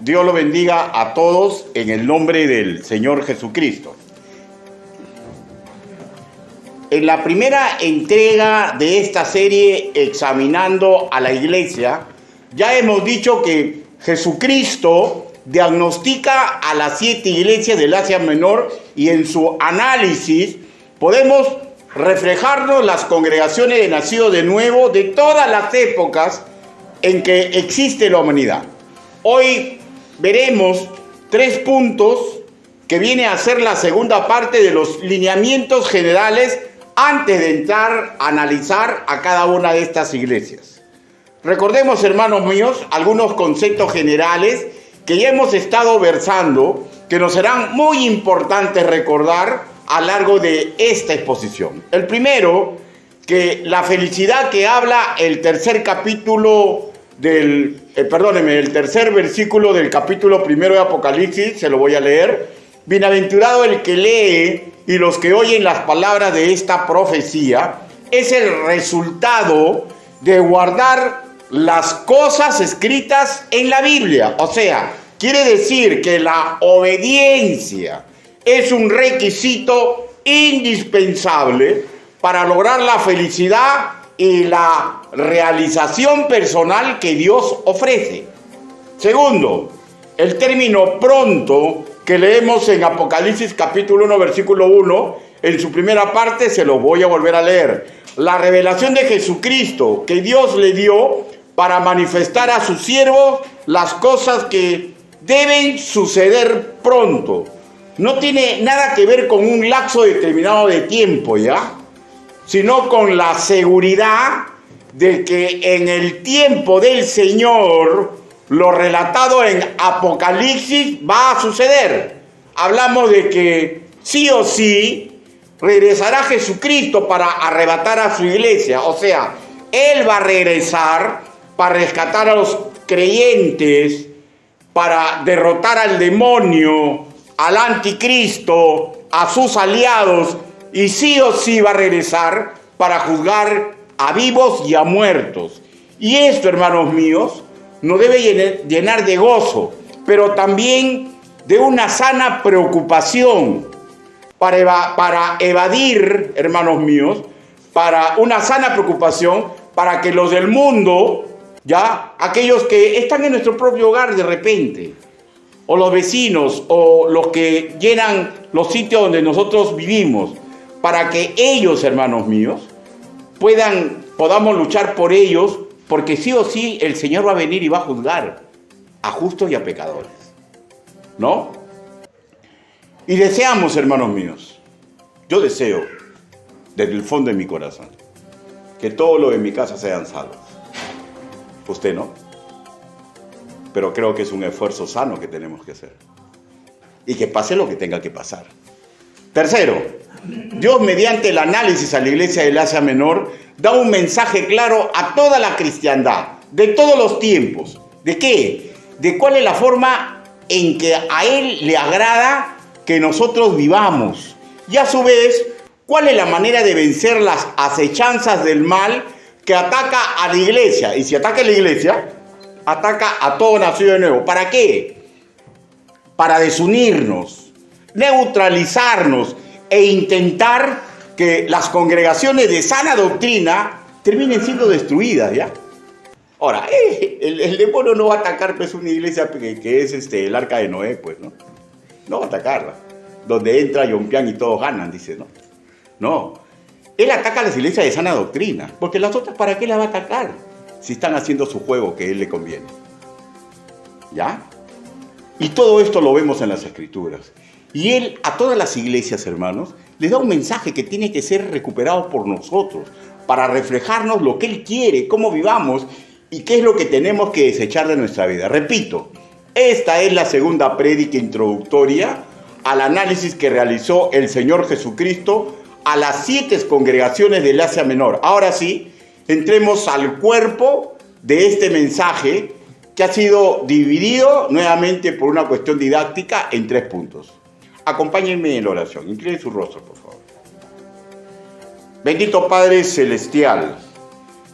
Dios lo bendiga a todos en el nombre del Señor Jesucristo. En la primera entrega de esta serie, Examinando a la Iglesia, ya hemos dicho que Jesucristo diagnostica a las 7 iglesias del Asia Menor y en su análisis podemos reflejarnos las congregaciones de nacidos de nuevo de todas las épocas en que existe la humanidad. Hoy veremos 3 puntos que viene a ser la segunda parte de los lineamientos generales antes de entrar a analizar a cada una de estas iglesias. Recordemos, hermanos míos, algunos conceptos generales que ya hemos estado versando, que nos serán muy importantes recordar a lo largo de esta exposición. El primero, que la felicidad que habla el tercer versículo del capítulo 1 de Apocalipsis, se lo voy a leer. Bienaventurado el que lee y los que oyen las palabras de esta profecía, es el resultado de guardar las cosas escritas en la Biblia. O sea, quiere decir que la obediencia es un requisito indispensable para lograr la felicidad y la realización personal que Dios ofrece. Segundo, el término pronto que leemos en Apocalipsis capítulo 1, versículo 1, en su primera parte se lo voy a volver a leer. La revelación de Jesucristo que Dios le dio para manifestar a sus siervos las cosas que deben suceder pronto. No tiene nada que ver con un lapso determinado de tiempo, ¿ya? Sino con la seguridad de que en el tiempo del Señor, lo relatado en Apocalipsis va a suceder. Hablamos de que sí o sí regresará Jesucristo para arrebatar a su iglesia. O sea, Él va a regresar para rescatar a los creyentes, para derrotar al demonio, al anticristo, a sus aliados, y sí o sí va a regresar para juzgar a vivos y a muertos. Y esto, hermanos míos, nos debe llenar de gozo, pero también de una sana preocupación para evadir, hermanos míos, para una sana preocupación para que los del mundo, ya, aquellos que están en nuestro propio hogar de repente, o los vecinos, o los que llenan los sitios donde nosotros vivimos, para que ellos, hermanos míos, podamos luchar por ellos, porque sí o sí el Señor va a venir y va a juzgar a justos y a pecadores, ¿no? Y deseamos, hermanos míos, yo deseo, desde el fondo de mi corazón, que todos los de mi casa sean salvos. Usted no. Pero creo que es un esfuerzo sano que tenemos que hacer. Y que pase lo que tenga que pasar. Tercero, Dios mediante el análisis a la iglesia del Asia Menor da un mensaje claro a toda la cristiandad, de todos los tiempos. ¿De qué? De cuál es la forma en que a Él le agrada que nosotros vivamos. Y a su vez, cuál es la manera de vencer las acechanzas del mal que ataca a la iglesia. Y si ataca a la iglesia, ataca a todo nacido de nuevo. ¿Para qué? Para desunirnos, neutralizarnos e intentar que las congregaciones de sana doctrina terminen siendo destruidas, ¿ya? Ahora, el demonio no va a atacar pues una iglesia que es el arca de Noé, pues, ¿no? No va a atacarla. Donde entra Yompián y todos ganan, dice, ¿no? No. Él ataca a las iglesias de sana doctrina, porque las otras, ¿para qué las va a atacar? Si están haciendo su juego que a él le conviene. ¿Ya? Y todo esto lo vemos en las Escrituras. Y él a todas las iglesias, hermanos, les da un mensaje que tiene que ser recuperado por nosotros, para reflejarnos lo que él quiere, cómo vivamos y qué es lo que tenemos que desechar de nuestra vida. Repito, esta es la segunda prédica introductoria al análisis que realizó el Señor Jesucristo a las 7 congregaciones del Asia Menor. Ahora sí, entremos al cuerpo de este mensaje que ha sido dividido nuevamente por una cuestión didáctica en 3 puntos. Acompáñenme en la oración. Inclinen su rostro, por favor. Bendito Padre Celestial,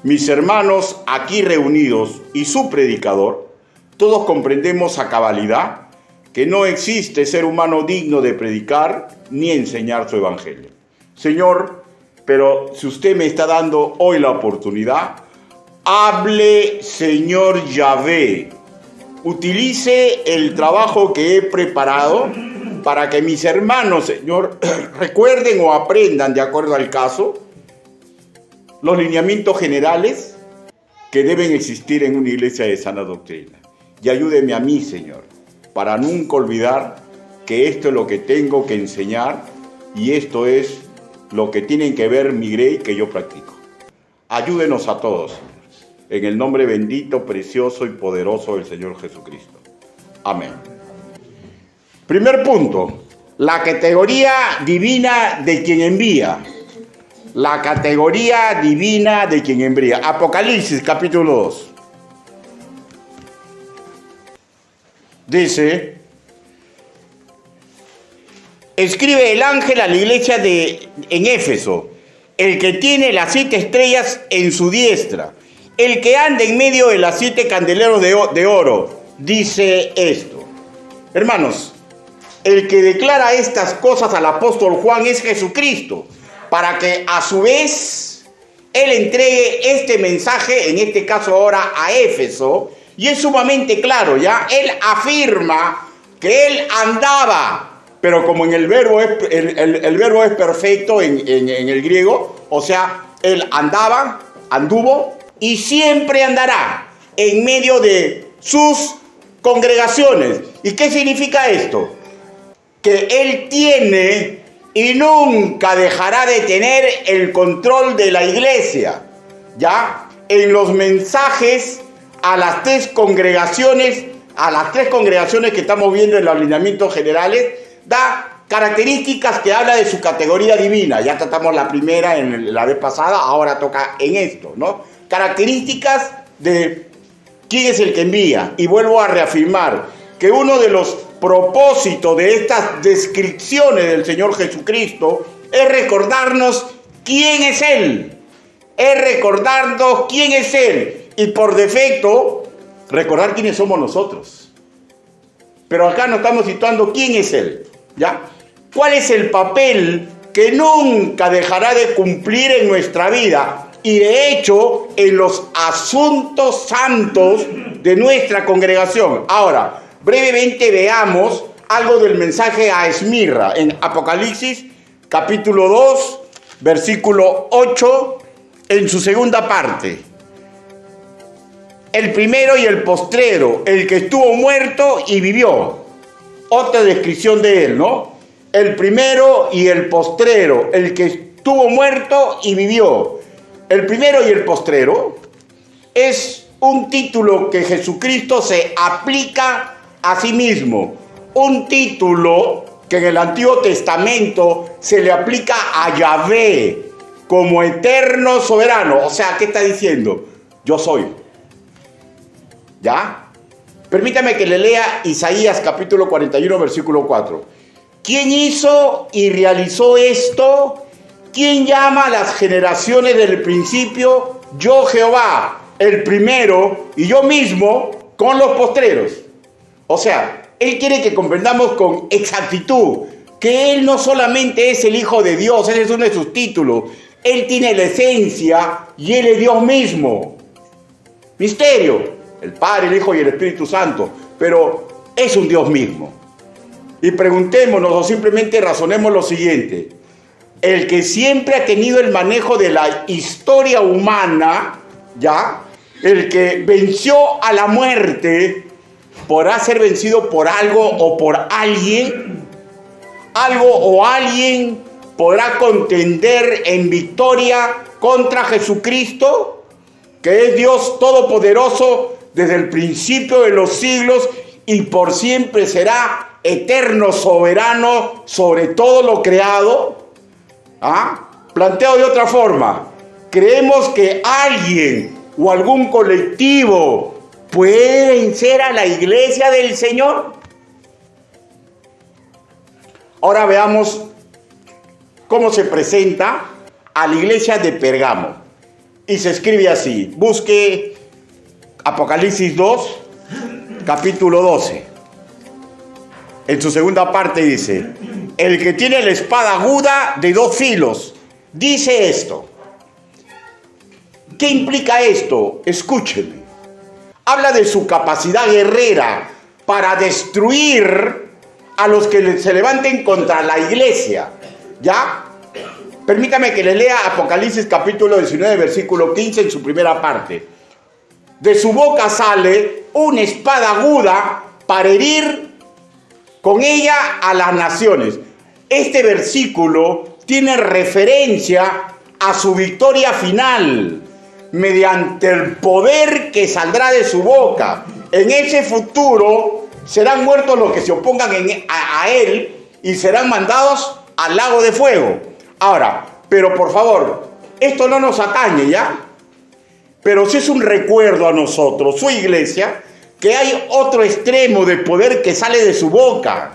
mis hermanos aquí reunidos y su predicador, todos comprendemos a cabalidad que no existe ser humano digno de predicar ni enseñar su evangelio. Señor, pero si usted me está dando hoy la oportunidad, hable, Señor Yahvé. Utilice el trabajo que he preparado para que mis hermanos, Señor, recuerden o aprendan, de acuerdo al caso, los lineamientos generales que deben existir en una iglesia de sana doctrina. Y ayúdeme a mí, Señor, para nunca olvidar que esto es lo que tengo que enseñar y esto es lo que tienen que ver mi grey que yo practico. Ayúdenos a todos, Señor, en el nombre bendito, precioso y poderoso del Señor Jesucristo. Amén. Primer punto, la categoría divina de quien envía. La categoría divina de quien envía. Apocalipsis, capítulo 2. Dice: escribe el ángel a la iglesia en Éfeso, el que tiene las 7 estrellas en su diestra, el que anda en medio de las 7 candeleros de oro, dice esto. Hermanos, el que declara estas cosas al apóstol Juan es Jesucristo, para que a su vez él entregue este mensaje, en este caso ahora a Éfeso, y es sumamente claro, ¿ya? Él afirma que él andaba, pero como en el verbo es perfecto en el griego, o sea, él andaba, anduvo y siempre andará en medio de sus congregaciones. ¿Y qué significa esto? Que él tiene y nunca dejará de tener el control de la iglesia, ¿ya? En los mensajes a las tres congregaciones que estamos viendo en los alineamientos generales, da características que habla de su categoría divina. Ya tratamos la primera en la vez pasada, ahora toca en esto, ¿no? Características de quién es el que envía. Y vuelvo a reafirmar que uno de los propósitos de estas descripciones del Señor Jesucristo es recordarnos quién es Él. Es recordarnos quién es Él. Y por defecto, recordar quiénes somos nosotros. Pero acá nos estamos situando quién es Él, ¿ya? ¿Cuál es el papel que nunca dejará de cumplir en nuestra vida? Y de hecho, en los asuntos santos de nuestra congregación. Ahora, brevemente veamos algo del mensaje a Esmirna en Apocalipsis, capítulo 2, versículo 8, en su segunda parte. El primero y el postrero, el que estuvo muerto y vivió. Otra descripción de él, ¿no? El primero y el postrero, el que estuvo muerto y vivió. El primero y el postrero es un título que Jesucristo se aplica a sí mismo. Un título que en el Antiguo Testamento se le aplica a Yahvé como eterno soberano. O sea, ¿qué está diciendo? Yo soy. ¿Ya? Permítame que le lea Isaías capítulo 41, versículo 4. ¿Quién hizo y realizó esto? ¿Quién llama a las generaciones del principio? Yo, Jehová, el primero, y yo mismo con los postreros. O sea, Él quiere que comprendamos con exactitud que Él no solamente es el Hijo de Dios, ese es uno de sus títulos. Él tiene la esencia y Él es Dios mismo. Misterio. El Padre, el Hijo y el Espíritu Santo, pero es un Dios mismo. Y preguntémonos o simplemente razonemos lo siguiente. El que siempre ha tenido el manejo de la historia humana, ¿ya? El que venció a la muerte, ¿podrá ser vencido por algo o por alguien? ¿Algo o alguien podrá contender en victoria contra Jesucristo, que es Dios Todopoderoso desde el principio de los siglos y por siempre será eterno soberano sobre todo lo creado? Planteado de otra forma, ¿creemos que alguien o algún colectivo puede vencer a la iglesia del Señor? Ahora veamos cómo se presenta a la iglesia de Pérgamo. Y se escribe así, busque Apocalipsis 2, capítulo 12. En su segunda parte dice, el que tiene la espada aguda de 2 filos, dice esto. ¿Qué implica esto? Escúcheme. Habla de su capacidad guerrera para destruir a los que se levanten contra la iglesia. ¿Ya? Permítame que le lea Apocalipsis capítulo 19, versículo 15 en su primera parte. De su boca sale una espada aguda para herir con ella a las naciones. Este versículo tiene referencia a su victoria final mediante el poder que saldrá de su boca. En ese futuro serán muertos los que se opongan a él y serán mandados al lago de fuego. Ahora, pero por favor, esto no nos atañe, ¿ya? Pero sí es un recuerdo a nosotros, su iglesia, que hay otro extremo de poder que sale de su boca,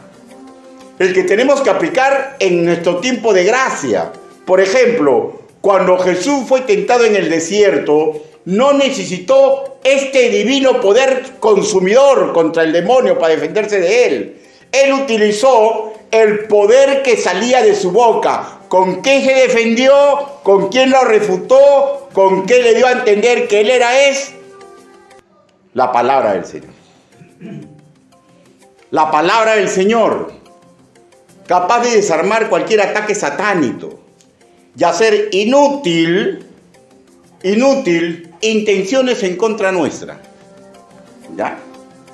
el que tenemos que aplicar en nuestro tiempo de gracia. Por ejemplo, cuando Jesús fue tentado en el desierto, no necesitó este divino poder consumidor contra el demonio para defenderse de él. Él utilizó el poder que salía de su boca. ¿Con qué se defendió? ¿Con quién lo refutó? ¿Con qué le dio a entender que él es? La palabra del Señor. La palabra del Señor, capaz de desarmar cualquier ataque satánico y hacer inútil intenciones en contra nuestra. ¿Ya?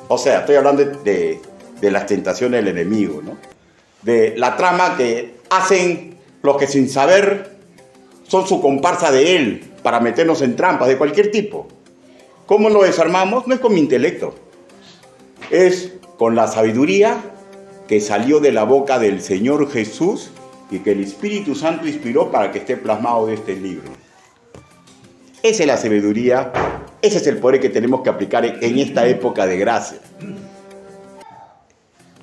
O sea, estoy hablando de las tentaciones del enemigo, ¿no? De la trama que hacen los que sin saber son su comparsa de él para meternos en trampas de cualquier tipo. ¿Cómo lo desarmamos? No es con mi intelecto, es con la sabiduría que salió de la boca del Señor Jesús y que el Espíritu Santo inspiró para que esté plasmado de este libro. Esa es la sabiduría, ese es el poder que tenemos que aplicar en esta época de gracia.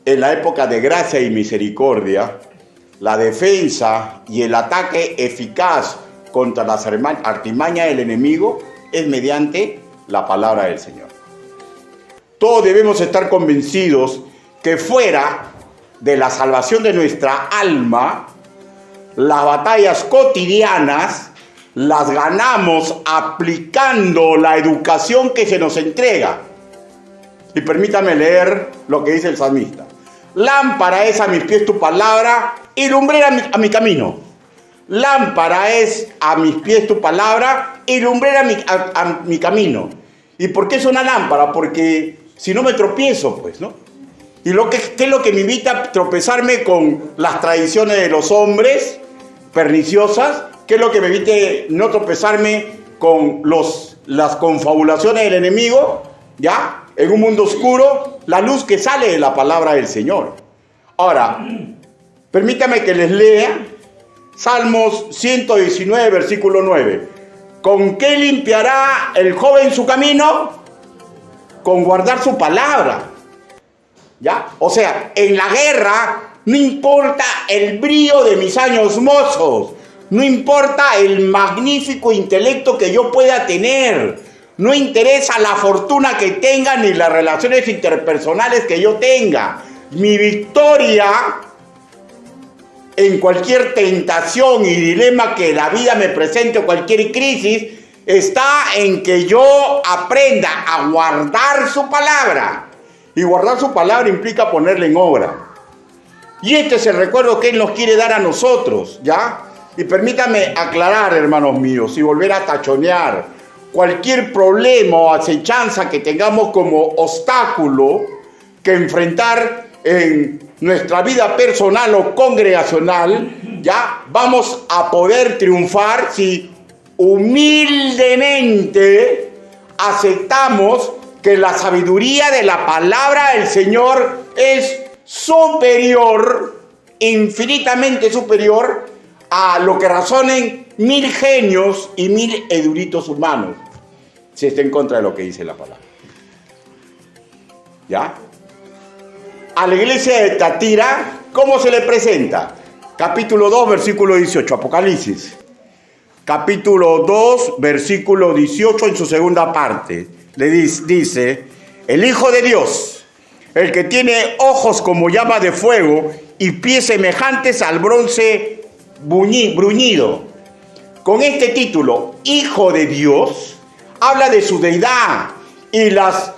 En la época de gracia y misericordia, la defensa y el ataque eficaz contra las artimañas del enemigo es mediante la palabra del Señor. Todos debemos estar convencidos que fuera de la salvación de nuestra alma, las batallas cotidianas las ganamos aplicando la educación que se nos entrega. Y permítame leer lo que dice el salmista. Lámpara es a mis pies tu palabra y lumbrera a mi camino. Lámpara es a mis pies tu palabra y lumbrera a mi camino. ¿Y por qué es una lámpara? Porque si no me tropiezo, pues, ¿no? ¿Y qué es lo que me invita a tropezarme con las tradiciones de los hombres perniciosas? ¿Qué es lo que me evita no tropezarme con las confabulaciones del enemigo? ¿Ya? En un mundo oscuro, la luz que sale de la palabra del Señor. Ahora, permítame que les lea Salmos 119, versículo 9. ¿Con qué limpiará el joven su camino? Con guardar su palabra. ¿Ya? O sea, en la guerra no importa el brío de mis años mozos, no importa el magnífico intelecto que yo pueda tener, no interesa la fortuna que tenga ni las relaciones interpersonales que yo tenga. Mi victoria en cualquier tentación y dilema que la vida me presente o cualquier crisis está en que yo aprenda a guardar su palabra. Y guardar su palabra implica ponerla en obra. Y este es el recuerdo que Él nos quiere dar a nosotros, ¿ya? Y permítame aclarar, hermanos míos, y volver a tachonear cualquier problema o acechanza que tengamos como obstáculo que enfrentar en nuestra vida personal o congregacional, ya vamos a poder triunfar si humildemente aceptamos que la sabiduría de la palabra del Señor es superior, infinitamente superior a lo que razonen 1000 genios y 1000 eruditos humanos, si está en contra de lo que dice la palabra. ¿Ya? A la iglesia de Tatira, ¿cómo se le presenta? Capítulo 2, versículo 18, Apocalipsis. Capítulo 2, versículo 18 en su segunda parte. Le dice, el Hijo de Dios, el que tiene ojos como llama de fuego y pies semejantes al bronce bruñido. Con este título, Hijo de Dios, habla de su deidad y las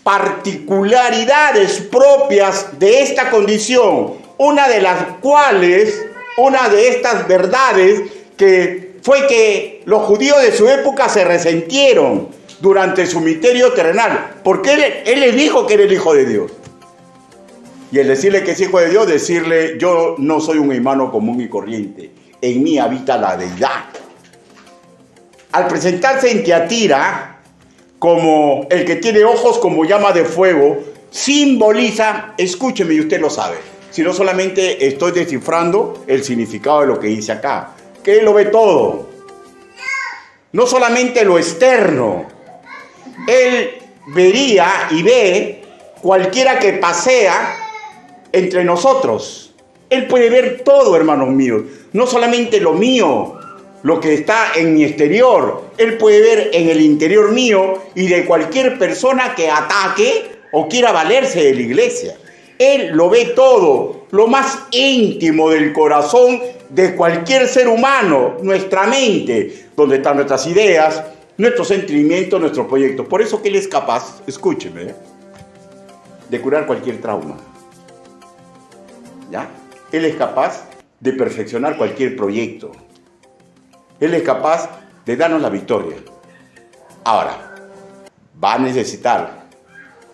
particularidades propias de esta condición, una de estas verdades que fue que los judíos de su época se resintieron durante su misterio terrenal, porque él les dijo que era el Hijo de Dios. Y el decirle que es Hijo de Dios, decirle, yo no soy un humano común y corriente, en mí habita la deidad. Al presentarse en Tiatira como el que tiene ojos como llama de fuego, simboliza, escúcheme y usted lo sabe, si no solamente estoy descifrando el significado de lo que dice acá, que él lo ve todo, no solamente lo externo, él vería y ve cualquiera que pasea entre nosotros. Él puede ver todo, hermanos míos, no solamente lo mío, lo que está en mi exterior, él puede ver en el interior mío y de cualquier persona que ataque o quiera valerse de la iglesia. Él lo ve todo, lo más íntimo del corazón de cualquier ser humano, nuestra mente, donde están nuestras ideas, nuestros sentimientos, nuestros proyectos. Por eso que él es capaz, escúcheme, de curar cualquier trauma. ¿Ya? Él es capaz de perfeccionar cualquier proyecto. Él es capaz de darnos la victoria. Ahora, va a necesitar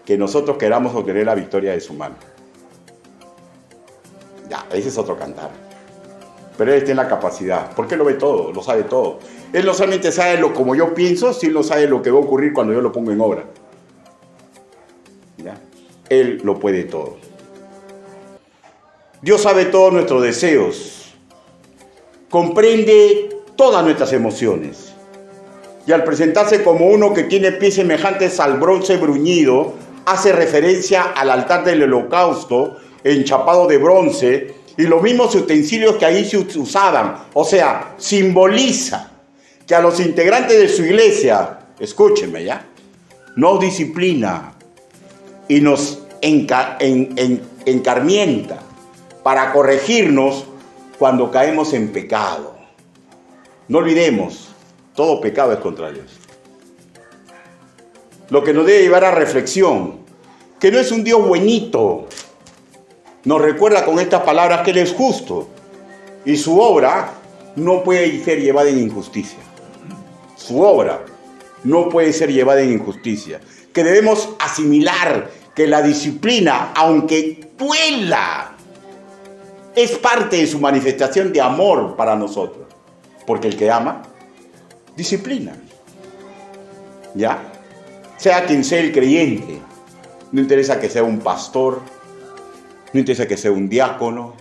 que nosotros queramos obtener la victoria de su mano. Ya, ese es otro cantar. Pero él tiene la capacidad, porque él lo ve todo, lo sabe todo. Él no solamente sabe lo como yo pienso, sino sabe lo que va a ocurrir cuando yo lo pongo en obra. ¿Ya? Él lo puede todo. Dios sabe todos nuestros deseos, comprende todas nuestras emociones. Y al presentarse como uno que tiene pies semejantes al bronce bruñido, hace referencia al altar del holocausto enchapado de bronce y los mismos utensilios que ahí se usaban. O sea, simboliza que a los integrantes de su iglesia, escúchenme ya, nos disciplina y nos encarmienta para corregirnos cuando caemos en pecado. No olvidemos, todo pecado es contra Dios. Lo que nos debe llevar a reflexión, que no es un Dios buenito. Nos recuerda con estas palabras que Él es justo y su obra no puede ser llevada en injusticia. Su obra no puede ser llevada en injusticia. Que debemos asimilar que la disciplina, aunque duela, es parte de su manifestación de amor para nosotros. Porque el que ama, disciplina. ¿Ya? Sea quien sea el creyente, no interesa que sea un pastor, no interesa que sea un diácono,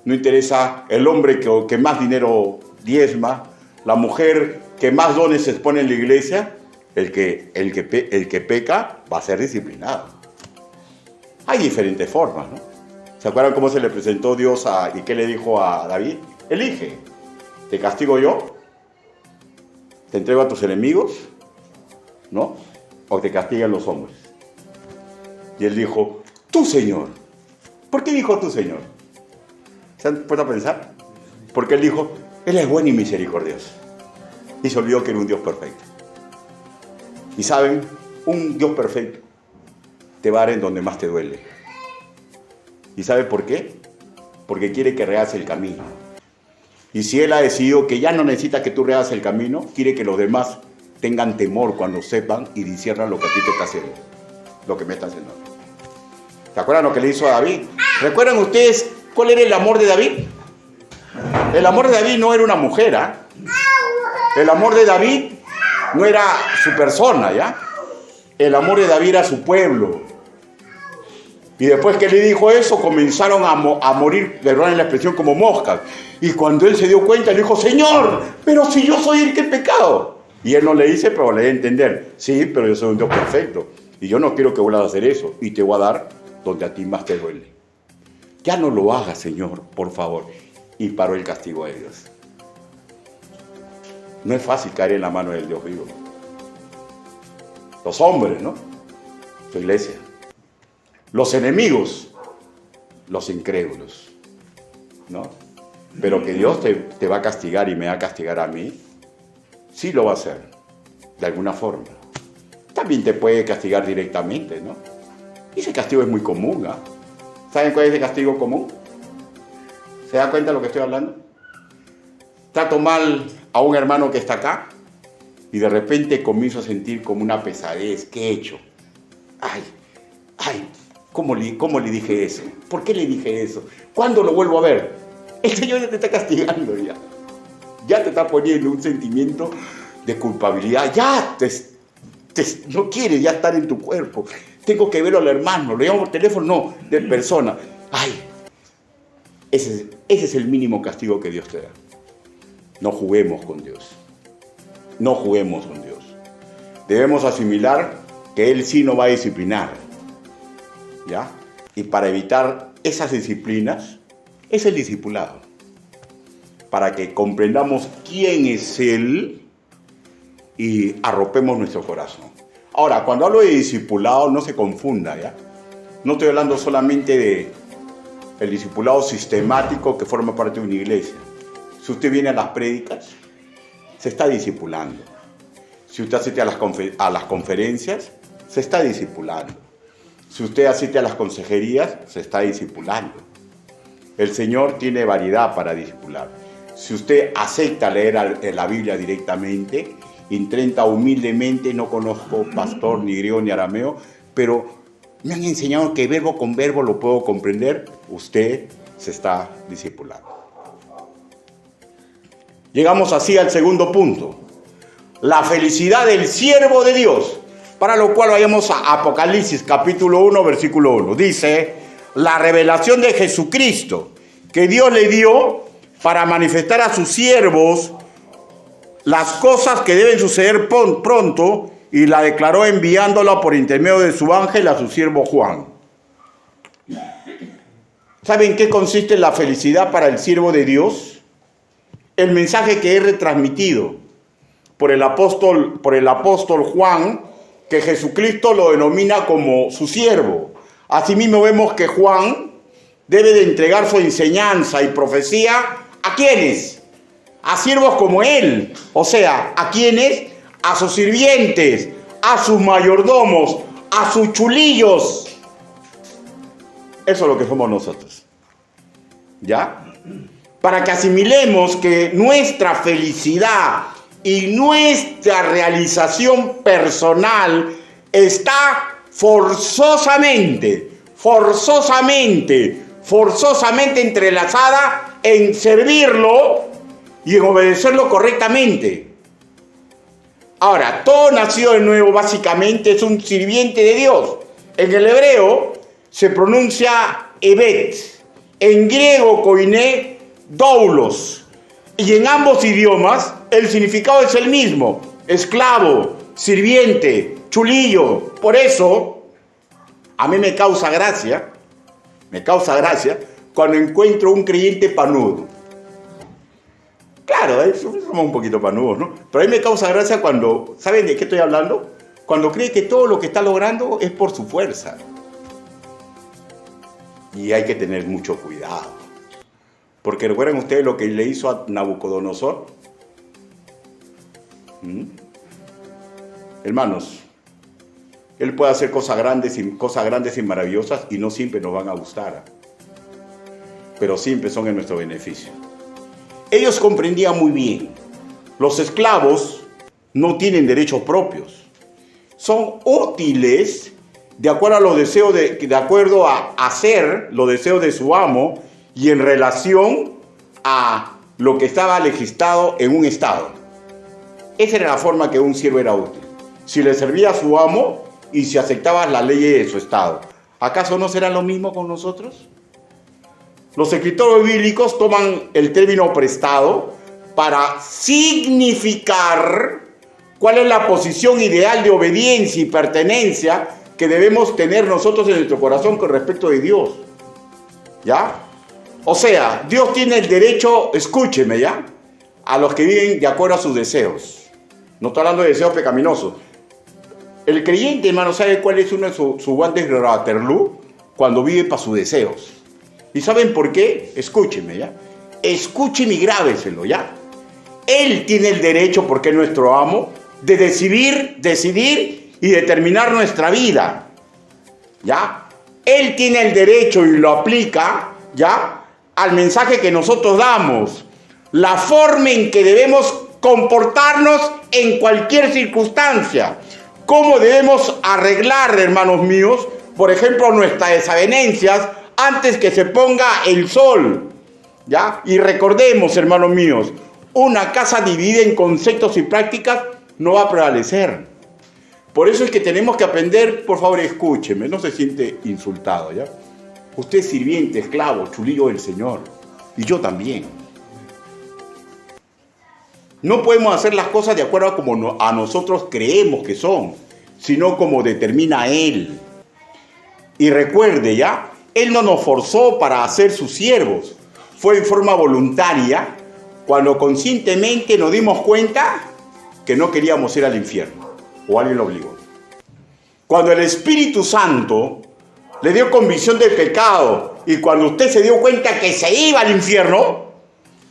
no interesa el hombre que más dinero diezma, la mujer que más dones se expone en la iglesia, el que peca va a ser disciplinado. Hay diferentes formas, ¿no? ¿Se acuerdan cómo se le presentó Dios y qué le dijo a David? Elige, ¿te castigo yo? ¿Te entrego a tus enemigos? ¿No? ¿O te castigan los hombres? Y él dijo, tú, Señor. ¿Por qué dijo tú, Señor? ¿Se han puesto a pensar? Porque él dijo, Él es bueno y misericordioso. Y se olvidó que era un Dios perfecto. Y saben, un Dios perfecto te va a dar en donde más te duele. ¿Y sabe por qué? Porque quiere que rehagas el camino. Y si Él ha decidido que ya no necesita que tú rehagas el camino, quiere que los demás tengan temor cuando sepan y disciernan lo que a ti te está haciendo, lo que me está haciendo. ¿Se acuerdan lo que le hizo a David? ¿Recuerdan ustedes cuál era el amor de David? El amor de David no era una mujer, ¿eh? El amor de David no era su persona, ¿ya? El amor de David era su pueblo. Y después que le dijo eso, comenzaron a morir, perdón la expresión, como moscas. Y cuando él se dio cuenta, le dijo, Señor, pero si yo soy el que he pecado. Y él no le dice, pero le debe entender. Sí, pero yo soy un Dios perfecto. Y yo no quiero que vuelvas a hacer eso. Y te voy a dar donde a ti más te duele. Ya no lo hagas, Señor, por favor. Y paró el castigo de Dios. No es fácil caer en la mano del Dios vivo. Los hombres, ¿no? su iglesia. Los enemigos, los incrédulos, ¿no? Pero que Dios te va a castigar y me va a castigar a mí, sí lo va a hacer, de alguna forma. También te puede castigar directamente, ¿no? Y ese castigo es muy común, ¿ah? ¿Saben cuál es el castigo común? ¿Se da cuenta de lo que estoy hablando? Trato mal a un hermano que está acá y de repente comienzo a sentir como una pesadez. ¿Qué he hecho? Ay, ¿cómo le dije eso? ¿Por qué le dije eso? ¿Cuándo lo vuelvo a ver? El Señor ya te está castigando ya. Ya te está poniendo un sentimiento de culpabilidad. Ya no quieres ya estar en tu cuerpo. Tengo que verlo al hermano. Lo llamo por teléfono, no, de persona. Ay, ese es el mínimo castigo que Dios te da. No juguemos con Dios. No juguemos con Dios. Debemos asimilar que Él sí nos va a disciplinar. ¿Ya? Y para evitar esas disciplinas, es el discipulado. Para que comprendamos quién es Él y arropemos nuestro corazón. Ahora, cuando hablo de discipulado, no se confunda, ¿ya? No estoy hablando solamente del discipulado sistemático que forma parte de una iglesia. Si usted viene a las prédicas, se está discipulando. Si usted asiste a las conferencias, se está discipulando. Si usted asiste a las consejerías, se está discipulando. El Señor tiene variedad para discipular. Si usted acepta leer la Biblia directamente, intenta humildemente, no conozco pastor, ni griego, ni arameo, pero me han enseñado que verbo con verbo lo puedo comprender, usted se está discipulando. Llegamos así al segundo punto, la felicidad del siervo de Dios, para lo cual vayamos a Apocalipsis capítulo 1, versículo 1. Dice, la revelación de Jesucristo que Dios le dio para manifestar a sus siervos las cosas que deben suceder pronto, y la declaró enviándola por intermedio de su ángel a su siervo Juan. ¿Saben qué consiste la felicidad para el siervo de Dios? El mensaje que es retransmitido por el apóstol Juan, que Jesucristo lo denomina como su siervo. Asimismo vemos que Juan debe de entregar su enseñanza y profecía ¿a quiénes? A siervos como él, o sea, ¿a quiénes? A sus sirvientes, a sus mayordomos, a sus chulillos. Eso es lo que somos nosotros. ¿Ya? Para que asimilemos que nuestra felicidad y nuestra realización personal está forzosamente entrelazada en servirlo y en obedecerlo correctamente. Ahora, todo nacido de nuevo básicamente es un sirviente de Dios. En el hebreo se pronuncia evet, en griego koiné, doulos, y en ambos idiomas el significado es el mismo: esclavo, sirviente, chulillo. Por eso, a mí me causa gracia cuando encuentro un creyente panudo. Claro, somos un poquito panudos, ¿no? Pero a mí me causa gracia cuando, ¿saben de qué estoy hablando? Cuando cree que todo lo que está logrando es por su fuerza. Y hay que tener mucho cuidado. Porque recuerdan ustedes lo que le hizo a Nabucodonosor. Hermanos, él puede hacer cosas grandes y maravillosas y no siempre nos van a gustar. Pero siempre son en nuestro beneficio. Ellos comprendían muy bien, los esclavos no tienen derechos propios, son útiles de acuerdo a los deseos de acuerdo a hacer los deseos de su amo y en relación a lo que estaba legislado en un estado. Esa era la forma que un siervo era útil, si le servía a su amo y si aceptaba las leyes de su estado. ¿Acaso no será lo mismo con nosotros? Los escritores bíblicos toman el término prestado para significar cuál es la posición ideal de obediencia y pertenencia que debemos tener nosotros en nuestro corazón con respecto de Dios. ¿Ya? O sea, Dios tiene el derecho, escúcheme, ¿ya?, a los que viven de acuerdo a sus deseos. No estoy hablando de deseos pecaminosos. El creyente, hermano, ¿sabe cuál es uno de sus guantes de Waterloo? Cuando vive para sus deseos. ¿Y saben por qué? Escúcheme, ¿ya? Escúcheme y grábeselo, ¿ya? Él tiene el derecho, porque es nuestro amo, de decidir y determinar nuestra vida, ¿ya? Él tiene el derecho y lo aplica, ¿ya?, al mensaje que nosotros damos, la forma en que debemos comportarnos en cualquier circunstancia, cómo debemos arreglar, hermanos míos, por ejemplo, nuestras desavenencias antes que se ponga el sol, ¿ya? Y recordemos, hermanos míos, una casa dividida en conceptos y prácticas no va a prevalecer. Por eso es que tenemos que aprender, por favor, escúcheme, no se siente insultado, ¿ya? Usted es sirviente, esclavo, chulillo del Señor, y yo también. No podemos hacer las cosas de acuerdo a como a nosotros creemos que son, sino como determina Él. Y recuerde, ¿ya? Él no nos forzó para ser sus siervos, fue en forma voluntaria, cuando conscientemente nos dimos cuenta que no queríamos ir al infierno, o alguien lo obligó. Cuando el Espíritu Santo le dio convicción del pecado, y cuando usted se dio cuenta que se iba al infierno,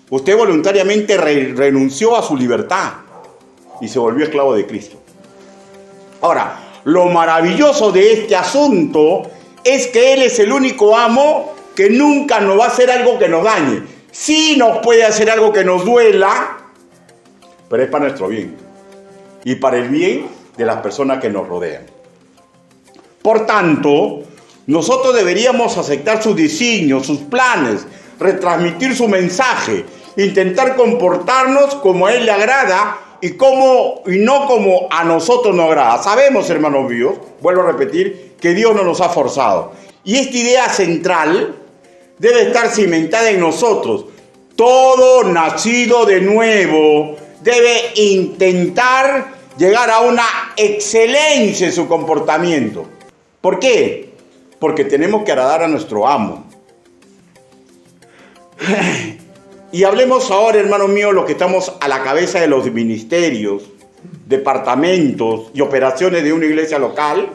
usted voluntariamente renunció a su libertad y se volvió esclavo de Cristo. Ahora, lo maravilloso de este asunto es que Él es el único amo que nunca nos va a hacer algo que nos dañe. Sí nos puede hacer algo que nos duela, pero es para nuestro bien y para el bien de las personas que nos rodean. Por tanto, nosotros deberíamos aceptar sus designios, sus planes, retransmitir su mensaje, intentar comportarnos como a Él le agrada y no como a nosotros nos agrada. Sabemos, hermanos míos, vuelvo a repetir, que Dios no nos ha forzado. Y esta idea central debe estar cimentada en nosotros. Todo nacido de nuevo debe intentar llegar a una excelencia en su comportamiento. ¿Por qué? Porque tenemos que agradar a nuestro amo. Y hablemos ahora, hermanos míos, los que estamos a la cabeza de los ministerios, departamentos y operaciones de una iglesia local,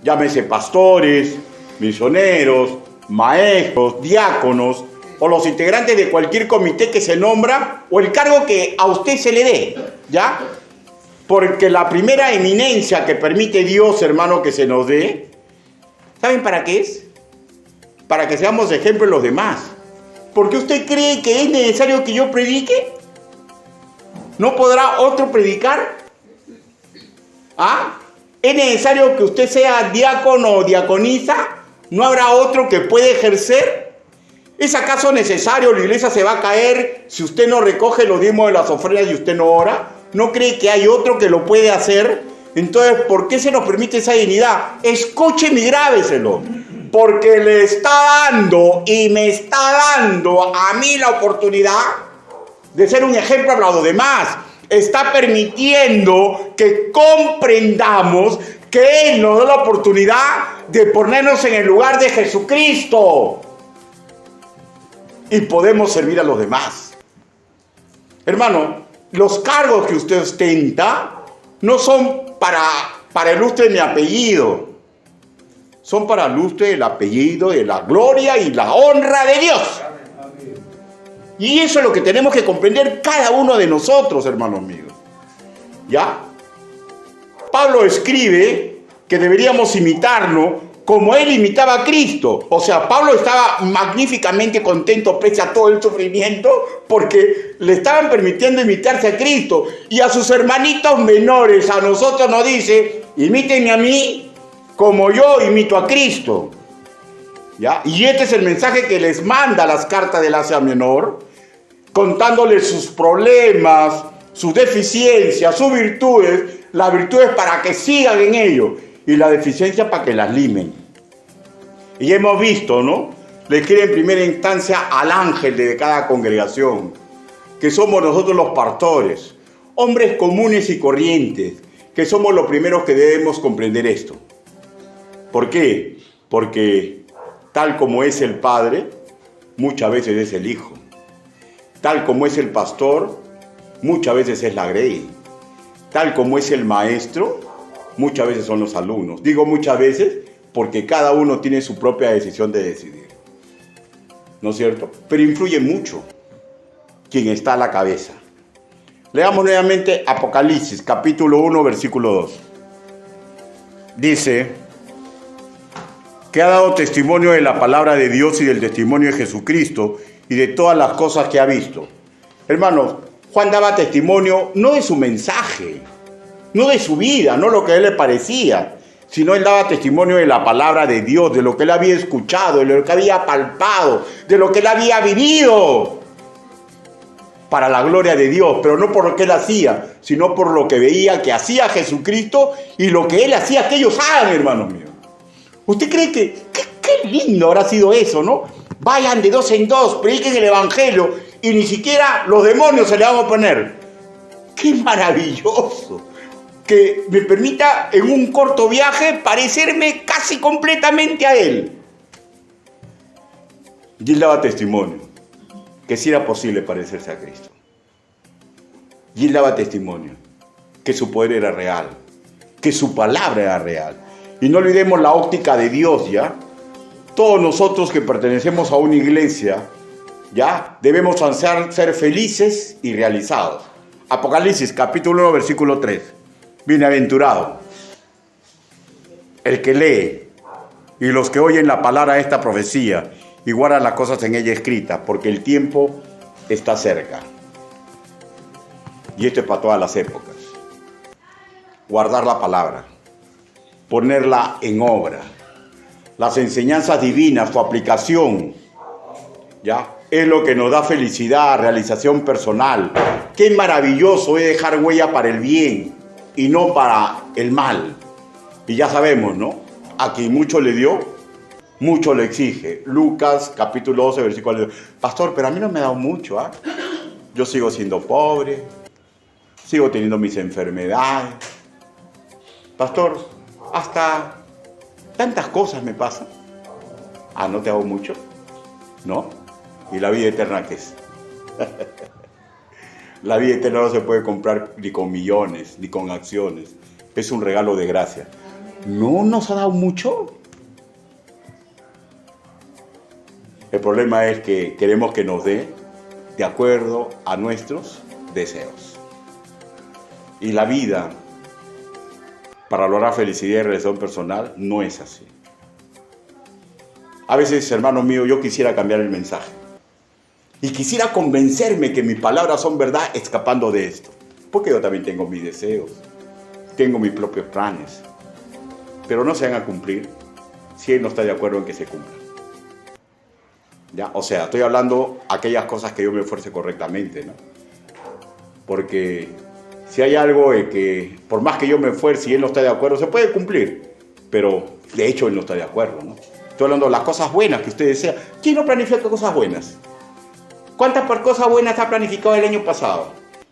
llámese pastores, misioneros, maestros, diáconos, o los integrantes de cualquier comité que se nombra, o el cargo que a usted se le dé, ¿ya? Porque la primera eminencia que permite Dios, hermano, que se nos dé, ¿saben para qué es? Para que seamos ejemplo de los demás. ¿Por qué usted cree que es necesario que yo predique? ¿No podrá otro predicar? ¿Ah? ¿Es necesario que usted sea diácono o diaconisa? ¿No habrá otro que pueda ejercer? ¿Es acaso necesario? La iglesia se va a caer si usted no recoge los diezmos de las ofrendas y usted no ora. ¿No cree que hay otro que lo puede hacer? Entonces, ¿por qué se nos permite esa dignidad? Escúcheme y grábeselo. Porque le está dando y me está dando a mí la oportunidad de ser un ejemplo para los demás. Está permitiendo que comprendamos que Él nos da la oportunidad de ponernos en el lugar de Jesucristo y podemos servir a los demás. Hermano, los cargos que usted ostenta no son para el lustre de mi apellido. Son para el lustre del apellido, de la gloria y la honra de Dios. Y eso es lo que tenemos que comprender cada uno de nosotros, hermanos míos. ¿Ya? Pablo escribe que deberíamos imitarlo como Él imitaba a Cristo. O sea, Pablo estaba magníficamente contento pese a todo el sufrimiento porque le estaban permitiendo imitarse a Cristo. Y a sus hermanitos menores, a nosotros nos dice, imítenme a mí como yo imito a Cristo. ¿Ya? Y este es el mensaje que les manda las cartas del Asia Menor, contándoles sus problemas, sus deficiencias, sus virtudes, las virtudes para que sigan en ello y la deficiencia para que las limen. Y hemos visto, ¿no? Le escribe en primera instancia al ángel de cada congregación, que somos nosotros los pastores, hombres comunes y corrientes, que somos los primeros que debemos comprender esto. ¿Por qué? Porque tal como es el Padre, muchas veces es el Hijo. Tal como es el pastor, muchas veces es la grey. Tal como es el maestro, muchas veces son los alumnos. Digo muchas veces porque cada uno tiene su propia decisión de decidir, ¿no es cierto? Pero influye mucho quien está a la cabeza. Leamos nuevamente Apocalipsis, capítulo 1, versículo 2. Dice que ha dado testimonio de la palabra de Dios y del testimonio de Jesucristo y de todas las cosas que ha visto. Hermanos, Juan daba testimonio no de su mensaje, no de su vida, no lo que a él le parecía, sino él daba testimonio de la palabra de Dios, de lo que él había escuchado, de lo que había palpado, de lo que él había vivido, para la gloria de Dios, pero no por lo que él hacía, sino por lo que veía que hacía Jesucristo y lo que él hacía que ellos hagan, hermanos míos. ¿Usted cree que qué lindo habrá sido eso, no? Vayan de dos en dos, prediquen el evangelio y ni siquiera los demonios se le van a oponer. ¡Qué maravilloso! Que me permita en un corto viaje parecerme casi completamente a él. Y él daba testimonio que sí era posible parecerse a Cristo. Y él daba testimonio que su poder era real, que su palabra era real. Y no olvidemos la óptica de Dios, ¿ya? Todos nosotros que pertenecemos a una iglesia, ¿ya? Debemos ansiar ser felices y realizados. Apocalipsis, capítulo 1, versículo 3. Bienaventurado el que lee y los que oyen la palabra de esta profecía y guardan las cosas en ella escritas, porque el tiempo está cerca. Y esto es para todas las épocas. Guardar la palabra, ponerla en obra. Las enseñanzas divinas, su aplicación, ¿ya? Es lo que nos da felicidad, realización personal. Qué maravilloso es dejar huella para el bien y no para el mal. Y ya sabemos, ¿no? A quien mucho le dio, mucho le exige. Lucas, capítulo 12, versículo 2. Pastor, pero a mí no me ha dado mucho, ¿ah? Yo sigo siendo pobre, sigo teniendo mis enfermedades. Pastor, hasta tantas cosas me pasan. Ah, ¿no te hago mucho? ¿No? ¿Y la vida eterna qué es? La vida eterna no se puede comprar ni con millones, ni con acciones. Es un regalo de gracia. ¿No nos ha dado mucho? El problema es que queremos que nos dé de acuerdo a nuestros deseos. Y la vida, para lograr felicidad y realización personal, no es así. A veces, hermano mío, yo quisiera cambiar el mensaje. Y quisiera convencerme que mis palabras son verdad escapando de esto. Porque yo también tengo mis deseos, tengo mis propios planes. Pero no se van a cumplir si él no está de acuerdo en que se cumplan. ¿Ya? O sea, estoy hablando aquellas cosas que yo me esfuerce correctamente, ¿no? Porque si hay algo que, por más que yo me esfuerce y él no está de acuerdo, se puede cumplir. Pero de hecho él no está de acuerdo, ¿no? Estoy hablando de las cosas buenas que usted desea. ¿Quién no planifica cosas buenas? ¿Cuántas cosas buenas ha planificado el año pasado?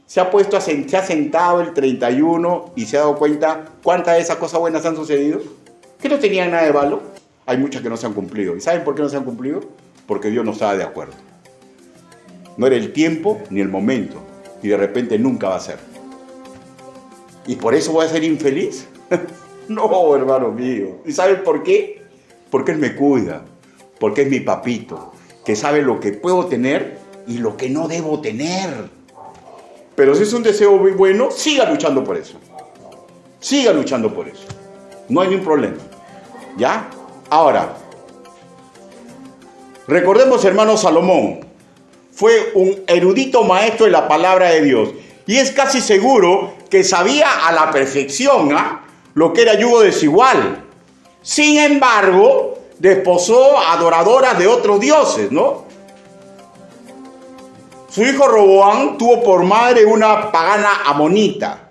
Se ha sentado el 31 y se ha dado cuenta cuántas de esas cosas buenas han sucedido. Que no tenían nada de malo. Hay muchas que no se han cumplido. ¿Y saben por qué no se han cumplido? Porque Dios no estaba de acuerdo. No era el tiempo ni el momento. Y de repente nunca va a ser. ¿Y por eso voy a ser infeliz? No, hermano mío. ¿Y saben por qué? Porque Él me cuida. Porque es mi papito. Que sabe lo que puedo tener y lo que no debo tener. Pero si es un deseo muy bueno, siga luchando por eso. Siga luchando por eso. No hay ningún problema. ¿Ya? Ahora, recordemos, hermano, Salomón fue un erudito maestro de la palabra de Dios. Y es casi seguro que sabía a la perfección lo que era yugo desigual. Sin embargo, desposó a adoradoras de otros dioses, ¿no? Su hijo Roboam tuvo por madre una pagana amonita.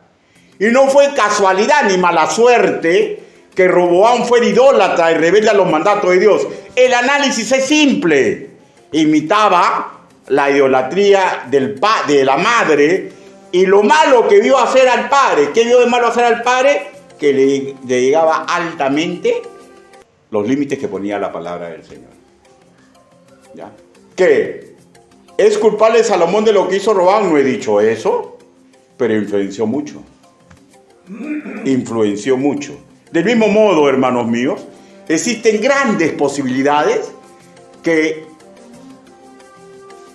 Y no fue casualidad ni mala suerte que Roboam fuera idólatra y rebelde a los mandatos de Dios. El análisis es simple. Imitaba la idolatría de la madre y lo malo que vio hacer al padre. ¿Qué vio de malo hacer al padre? Que le llegaba altamente los límites que ponía la palabra del Señor. ¿Ya? ¿Qué? ¿Es culpable Salomón de lo que hizo Roboam? No he dicho eso, pero influenció mucho. influenció mucho. Del mismo modo, hermanos míos, existen grandes posibilidades que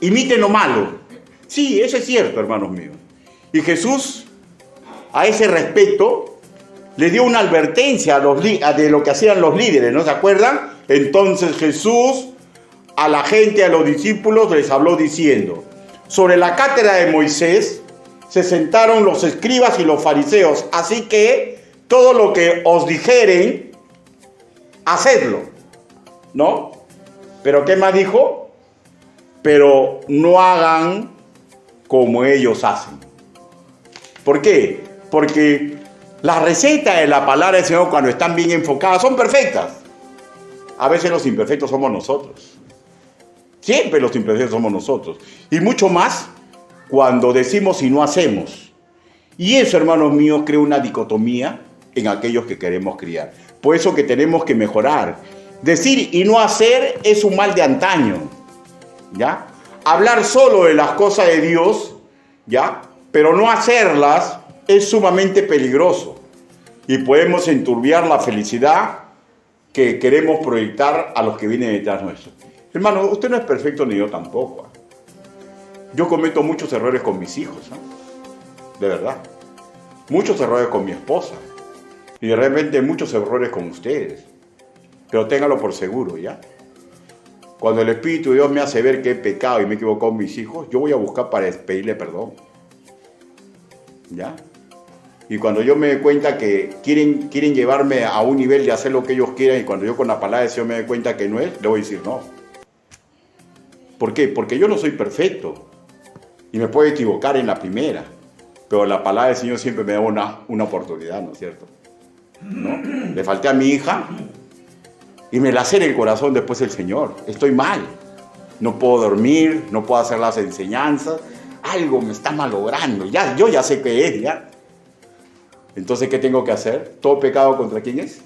imiten lo malo. Sí, eso es cierto, hermanos míos. Y Jesús, a ese respecto, le dio una advertencia de lo que hacían los líderes, ¿no se acuerdan? Entonces Jesús a la gente, a los discípulos, les habló diciendo: sobre la cátedra de Moisés se sentaron los escribas y los fariseos, así que todo lo que os dijeren, hacedlo, ¿no? Pero ¿qué más dijo? Pero no hagan como ellos hacen. ¿Por qué? Porque las recetas de la palabra del Señor, cuando están bien enfocadas, son perfectas. A veces los imperfectos somos nosotros. Siempre los imperfectos somos nosotros. Y mucho más cuando decimos y no hacemos. Y eso, hermanos míos, crea una dicotomía en aquellos que queremos criar. Por eso que tenemos que mejorar. Decir y no hacer es un mal de antaño, ¿ya? Hablar solo de las cosas de Dios, ¿ya? Pero no hacerlas es sumamente peligroso. Y podemos enturbiar la felicidad que queremos proyectar a los que vienen detrás nuestro. Hermano, usted no es perfecto ni yo tampoco. Yo cometo muchos errores con mis hijos, de verdad. Muchos errores con mi esposa. Y de repente muchos errores con ustedes. Pero téngalo por seguro, ¿ya? Cuando el Espíritu de Dios me hace ver que he pecado y me he equivocado con mis hijos, yo voy a buscar para pedirle perdón, ¿ya? Y cuando yo me doy cuenta que quieren llevarme a un nivel de hacer lo que ellos quieran, y cuando yo con la palabra del Señor me doy cuenta que no es, le voy a decir no. ¿Por qué? Porque yo no soy perfecto y me puedo equivocar en la primera, pero la palabra del Señor siempre me da una oportunidad, ¿no es cierto? ¿No? Le falté a mi hija y me lacera el corazón después el Señor. Estoy mal, no puedo dormir, no puedo hacer las enseñanzas, algo me está malogrando, yo ya sé qué es, ¿ya? Entonces, ¿qué tengo que hacer? ¿Todo pecado contra quién es?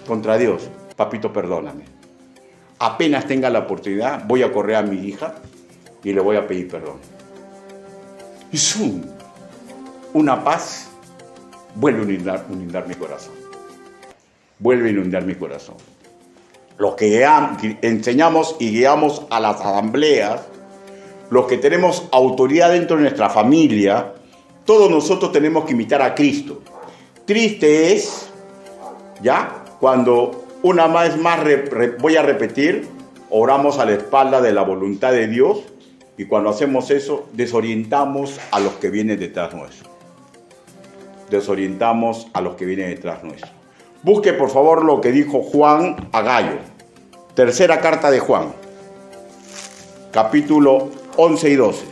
Contra Dios. Papito, perdóname. Apenas tenga la oportunidad, voy a correr a mi hija y le voy a pedir perdón. Y ¡zum! Una paz vuelve a inundar mi corazón. Vuelve a inundar mi corazón. Los que enseñamos y guiamos a las asambleas, los que tenemos autoridad dentro de nuestra familia, todos nosotros tenemos que imitar a Cristo. Triste es, ¿ya? Cuando una vez más voy a repetir, oramos a la espalda de la voluntad de Dios, y cuando hacemos eso, desorientamos a los que vienen detrás nuestro. Desorientamos a los que vienen detrás nuestro. Busque, por favor, lo que dijo Juan a Gallo. Tercera carta de Juan, capítulo 11 y 12.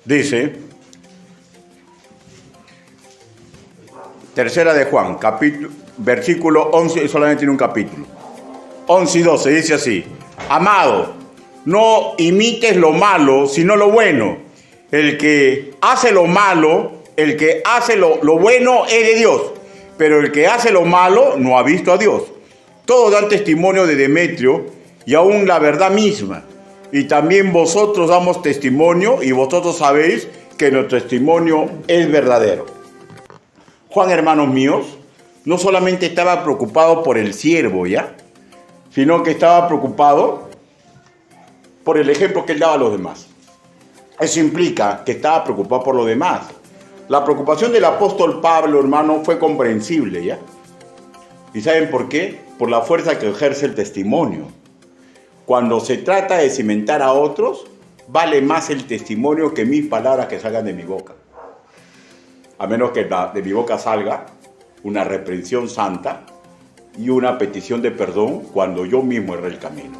Dice, tercera de Juan, versículo 11, solamente tiene un capítulo. 11 y 12, dice así: amado, no imites lo malo, sino lo bueno. El que hace lo malo, el que hace lo bueno es de Dios, pero el que hace lo malo no ha visto a Dios. Todos dan testimonio de Demetrio y aún la verdad misma. Y también vosotros damos testimonio y vosotros sabéis que nuestro testimonio es verdadero. Juan, hermanos míos, no solamente estaba preocupado por el siervo, ¿ya? Sino que estaba preocupado por el ejemplo que él daba a los demás. Eso implica que estaba preocupado por los demás. La preocupación del apóstol Pablo, hermano, fue comprensible, ¿ya? ¿Y saben por qué? Por la fuerza que ejerce el testimonio. Cuando se trata de cimentar a otros, vale más el testimonio que mis palabras que salgan de mi boca. A menos que de mi boca salga una reprensión santa y una petición de perdón cuando yo mismo erré el camino.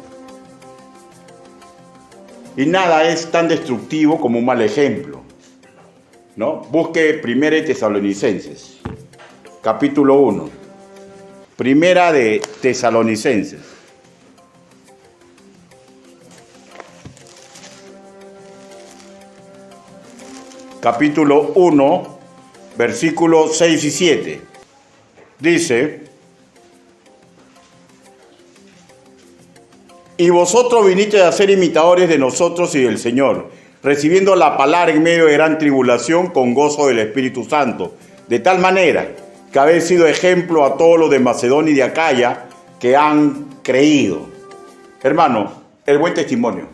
Y nada es tan destructivo como un mal ejemplo, ¿no? Busque Primera de Tesalonicenses, capítulo 1. Primera de Tesalonicenses. Capítulo 1, versículos 6 y 7. Dice: Y vosotros vinisteis a ser imitadores de nosotros y del Señor, recibiendo la palabra en medio de gran tribulación con gozo del Espíritu Santo, de tal manera que habéis sido ejemplo a todos los de Macedonia y de Acaya que han creído. Hermano, el buen testimonio.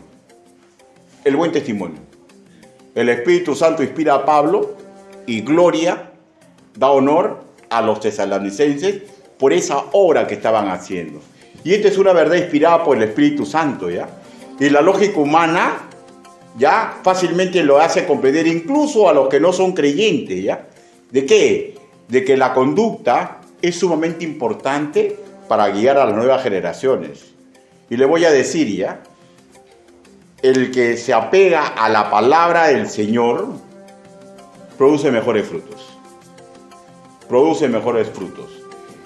El buen testimonio. El Espíritu Santo inspira a Pablo y gloria, da honor a los tesalonicenses por esa obra que estaban haciendo. Y esta es una verdad inspirada por el Espíritu Santo, ¿ya? Y la lógica humana, ¿ya? Fácilmente lo hace comprender incluso a los que no son creyentes, ¿ya? ¿De qué? De que la conducta es sumamente importante para guiar a las nuevas generaciones. Y le voy a decir, ¿ya? El que se apega a la palabra del Señor produce mejores frutos. Produce mejores frutos.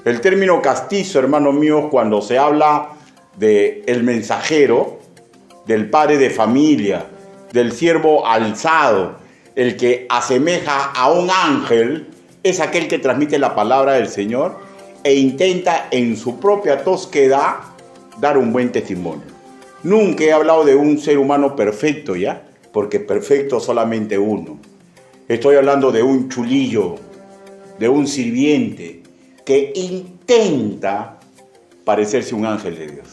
El término castizo, hermanos míos, cuando se habla del mensajero, del padre de familia, del siervo alzado, el que asemeja a un ángel, es aquel que transmite la palabra del Señor e intenta en su propia tosquedad dar un buen testimonio. Nunca he hablado de un ser humano perfecto, ¿ya? Porque perfecto solamente uno. Estoy hablando de un chulillo, de un sirviente que intenta parecerse un ángel de Dios.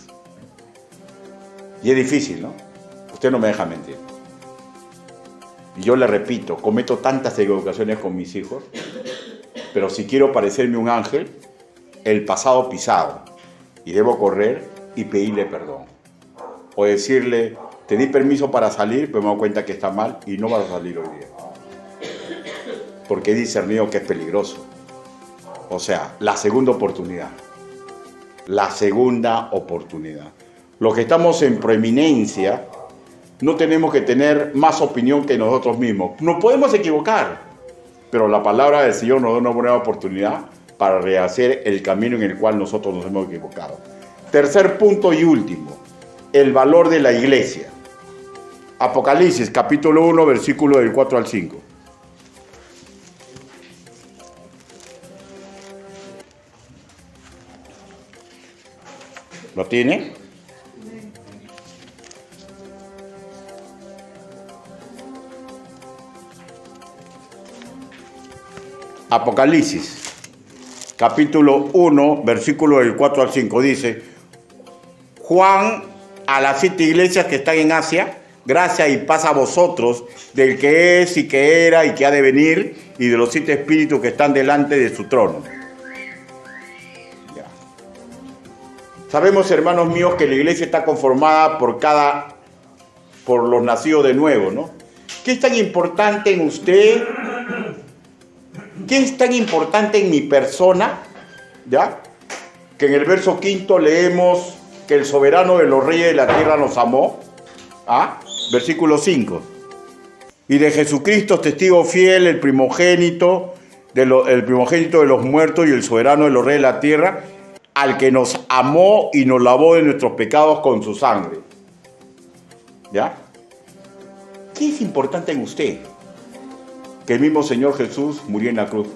Y es difícil, ¿no? Usted no me deja mentir. Y yo le repito, cometo tantas equivocaciones con mis hijos, pero si quiero parecerme un ángel, el pasado pisado, y debo correr y pedirle perdón. O decirle, te di permiso para salir, pero me doy cuenta que está mal y no vas a salir hoy día. Porque he discernido que es peligroso. O sea, la segunda oportunidad. La segunda oportunidad. Los que estamos en proeminencia, no tenemos que tener más opinión que nosotros mismos. Nos podemos equivocar, pero la palabra del Señor nos da una buena oportunidad para rehacer el camino en el cual nosotros nos hemos equivocado. Tercer punto y último, el valor de la iglesia. Apocalipsis, capítulo 1, versículo del 4 al 5. ¿Lo tiene? Apocalipsis, capítulo 1, versículo del 4 al 5, dice: Juan, a las 7 iglesias que están en Asia, gracia y paz a vosotros, del que es y que era y que ha de venir, y de los 7 espíritus que están delante de su trono. Ya. Sabemos, hermanos míos, que la iglesia está conformada por los nacidos de nuevo, ¿no? ¿Qué es tan importante en usted? ¿Qué es tan importante en mi persona? ¿Ya? Que en el verso 5 leemos que el soberano de los reyes de la tierra nos amó. ¿Ah? Versículo 5. Y de Jesucristo, testigo fiel, el primogénito de los muertos y el soberano de los reyes de la tierra, al que nos amó y nos lavó de nuestros pecados con su sangre. ¿Ya? ¿Qué es importante en usted? Que el mismo Señor Jesús murió en la cruz.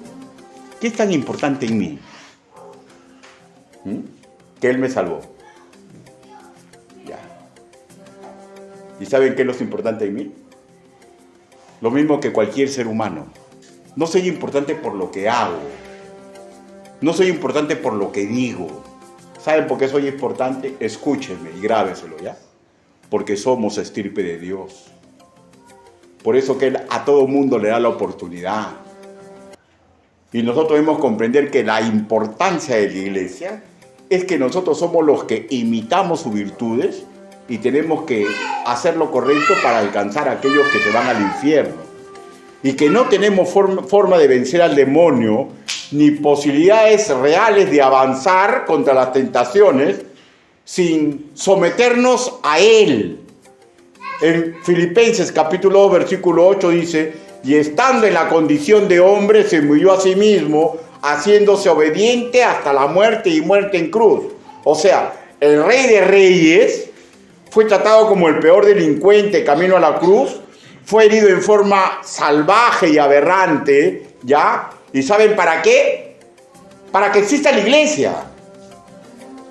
¿Qué es tan importante en mí? Que Él me salvó. Ya. ¿Y saben qué es lo importante en mí? Lo mismo que cualquier ser humano. No soy importante por lo que hago. No soy importante por lo que digo. ¿Saben por qué soy importante? Escúchenme y grábeselo, ¿ya? Porque somos estirpe de Dios. Por eso que Él a todo mundo le da la oportunidad. Y nosotros debemos comprender que la importancia de la iglesia es que nosotros somos los que imitamos sus virtudes y tenemos que hacer lo correcto para alcanzar a aquellos que se van al infierno. Y que no tenemos forma de vencer al demonio ni posibilidades reales de avanzar contra las tentaciones sin someternos a Él. En Filipenses capítulo 2, versículo 8 dice: y estando en la condición de hombre, se humilló a sí mismo, haciéndose obediente hasta la muerte y muerte en cruz. O sea, el Rey de Reyes fue tratado como el peor delincuente camino a la cruz, fue herido en forma salvaje y aberrante, ¿ya? ¿Y saben para qué? Para que exista la iglesia.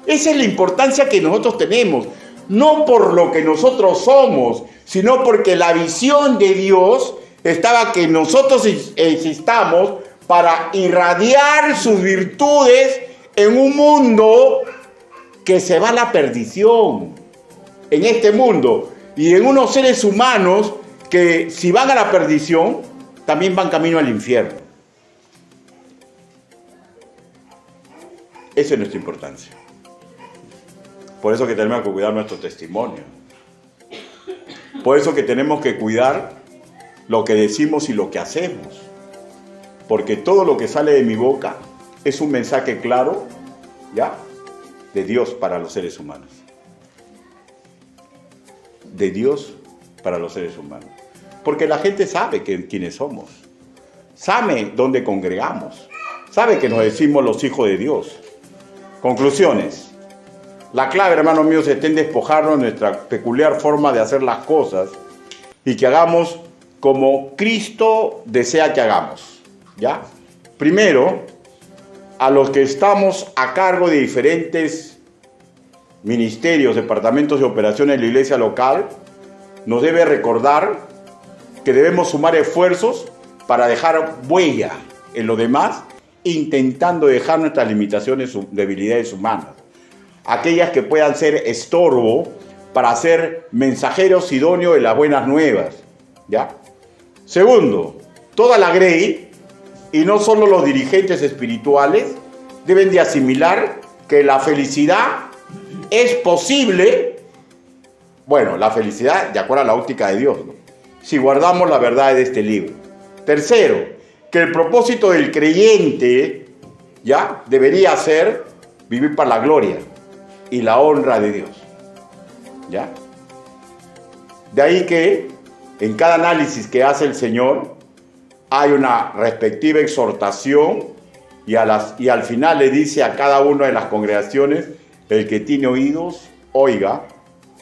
Esa es la importancia que nosotros tenemos. no por lo que nosotros somos, sino porque la visión de Dios estaba que nosotros existamos para irradiar sus virtudes en un mundo que se va a la perdición, en este mundo, y en unos seres humanos que si van a la perdición, también van camino al infierno. Esa es nuestra importancia. Por eso que tenemos que cuidar nuestro testimonio. Por eso que tenemos que cuidar lo que decimos y lo que hacemos. Porque todo lo que sale de mi boca es un mensaje claro, ¿ya?, de Dios para los seres humanos. De Dios para los seres humanos. Porque la gente sabe quiénes somos. Sabe dónde congregamos. Sabe que nos decimos los hijos de Dios. Conclusiones. La clave, hermanos míos, está en despojarnos de nuestra peculiar forma de hacer las cosas y que hagamos como Cristo desea que hagamos. ¿Ya? Primero, a los que estamos a cargo de diferentes ministerios, departamentos de operaciones de la iglesia local, nos debe recordar que debemos sumar esfuerzos para dejar huella en lo demás, intentando dejar nuestras limitaciones, debilidades humanas, aquellas que puedan ser estorbo para ser mensajeros idóneos de las buenas nuevas. ¿Ya? Segundo, toda la grey, y no solo los dirigentes espirituales, deben de asimilar que la felicidad es posible, bueno, la felicidad de acuerdo a la óptica de Dios, ¿no?, si guardamos la verdad de este libro. Tercero, que el propósito del creyente, ¿ya?, debería ser vivir para la gloria y la honra de Dios. ¿Ya? De ahí que en cada análisis que hace el Señor hay una respectiva exhortación y al final le dice a cada una de las congregaciones: el que tiene oídos, oiga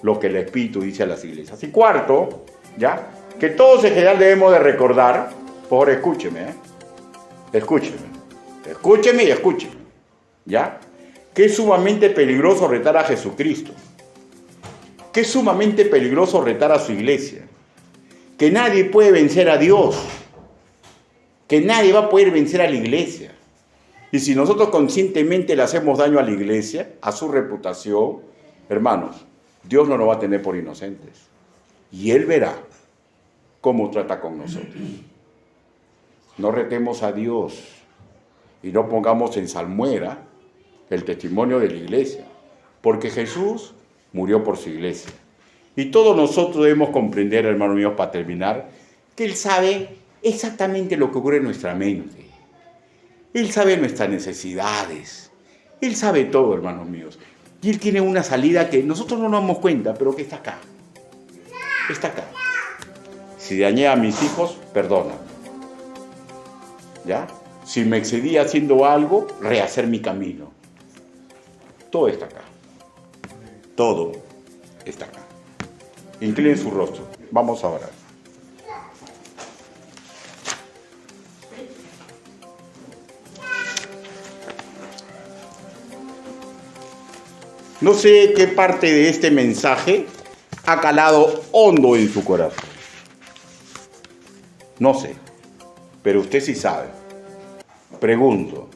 lo que el Espíritu dice a las iglesias. Y cuarto, ¿ya?, que todos en general debemos de recordar, por favor escúcheme, escúcheme y escúcheme, ¿ya?, que es sumamente peligroso retar a Jesucristo, que es sumamente peligroso retar a su iglesia, que nadie puede vencer a Dios, que nadie va a poder vencer a la iglesia. Y si nosotros conscientemente le hacemos daño a la iglesia, a su reputación, hermanos, Dios no nos va a tener por inocentes. Y Él verá cómo trata con nosotros. No retemos a Dios y no pongamos en salmuera el testimonio de la iglesia, porque Jesús murió por su iglesia. Y todos nosotros debemos comprender, hermanos míos, para terminar, que Él sabe exactamente lo que ocurre en nuestra mente. Él sabe nuestras necesidades. Él sabe todo, hermanos míos. Y Él tiene una salida que nosotros no nos damos cuenta, pero que está acá. Está acá. Si dañé a mis hijos, perdona. ¿Ya? Si me excedí haciendo algo, rehacer mi camino. Todo está acá. Todo está acá. Inclinen su rostro. Vamos a orar. No sé qué parte de este mensaje ha calado hondo en su corazón. No sé, pero usted sí sabe. Pregunto,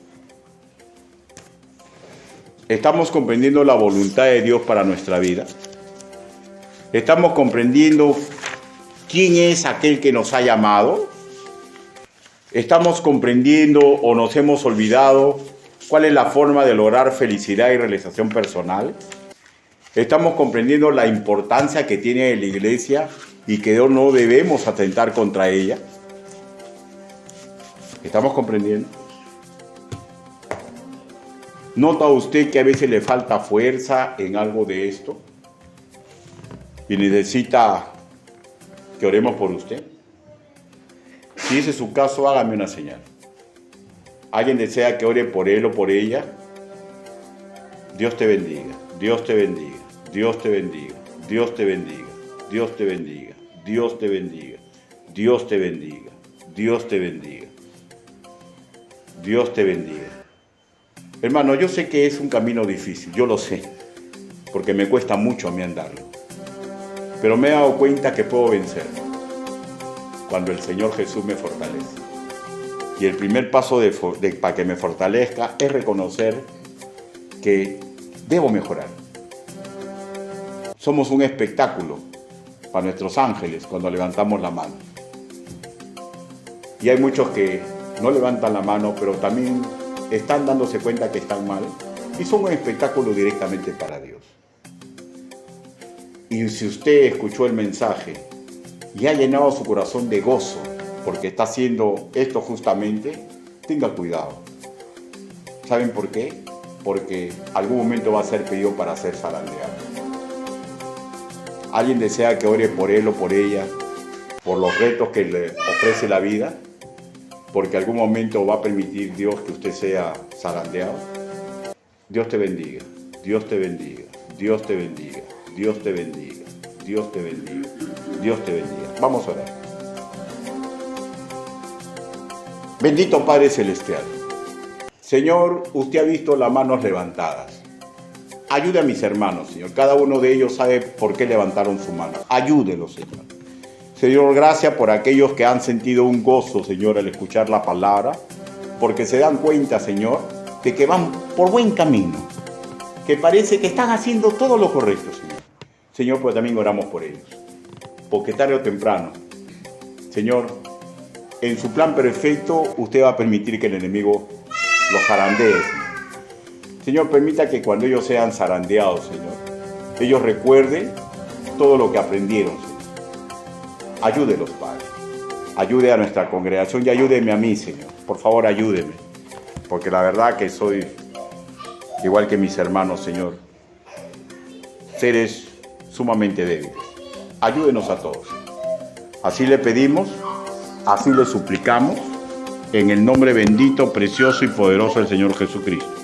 ¿estamos comprendiendo la voluntad de Dios para nuestra vida? ¿Estamos comprendiendo quién es aquel que nos ha llamado? ¿Estamos comprendiendo o nos hemos olvidado cuál es la forma de lograr felicidad y realización personal? ¿Estamos comprendiendo la importancia que tiene la iglesia y que no debemos atentar contra ella? ¿Estamos comprendiendo? ¿Nota usted que a veces le falta fuerza en algo de esto? ¿Y necesita que oremos por usted? Si ese es su caso, hágame una señal. ¿Alguien desea que ore por él o por ella? Dios te bendiga, Dios te bendiga, Dios te bendiga, Dios te bendiga, Dios te bendiga, Dios te bendiga, Dios te bendiga, Dios te bendiga, Dios te bendiga. Hermano, yo sé que es un camino difícil, yo lo sé. porque me cuesta mucho a mí andarlo. Pero me he dado cuenta que puedo vencer cuando el Señor Jesús me fortalece. Y el primer paso para que me fortalezca es reconocer que debo mejorar. Somos un espectáculo para nuestros ángeles cuando levantamos la mano. Y hay muchos que no levantan la mano, pero también están dándose cuenta que están mal y son un espectáculo directamente para Dios. Y si usted escuchó el mensaje y ha llenado su corazón de gozo porque está haciendo esto justamente, tenga cuidado. ¿Saben por qué? Porque algún momento va a ser pedido para ser zarandeado. ¿Alguien desea que ore por él o por ella, por los retos que le ofrece la vida? Porque algún momento va a permitir Dios que usted sea zarandeado. Dios te bendiga, Dios te bendiga, Dios te bendiga, Dios te bendiga, Dios te bendiga, Dios te bendiga. Vamos a orar. Bendito Padre Celestial, Señor, usted ha visto las manos levantadas. Ayude a mis hermanos, Señor. Cada uno de ellos sabe por qué levantaron su mano. Ayúdelos, Señor. Señor, gracias por aquellos que han sentido un gozo, Señor, al escuchar la palabra, porque se dan cuenta, Señor, de que van por buen camino, que parece que están haciendo todo lo correcto, Señor. Señor, pues también oramos por ellos, porque tarde o temprano, Señor, en su plan perfecto, usted va a permitir que el enemigo los zarandee, Señor. Señor, permita que cuando ellos sean zarandeados, Señor, ellos recuerden todo lo que aprendieron, Señor. Ayúdelos, Padre. Ayude a nuestra congregación y ayúdeme a mí, Señor. Por favor, ayúdeme. Porque la verdad que soy, igual que mis hermanos, Señor, seres sumamente débiles. Ayúdenos a todos. Así le pedimos, así le suplicamos, en el nombre bendito, precioso y poderoso del Señor Jesucristo.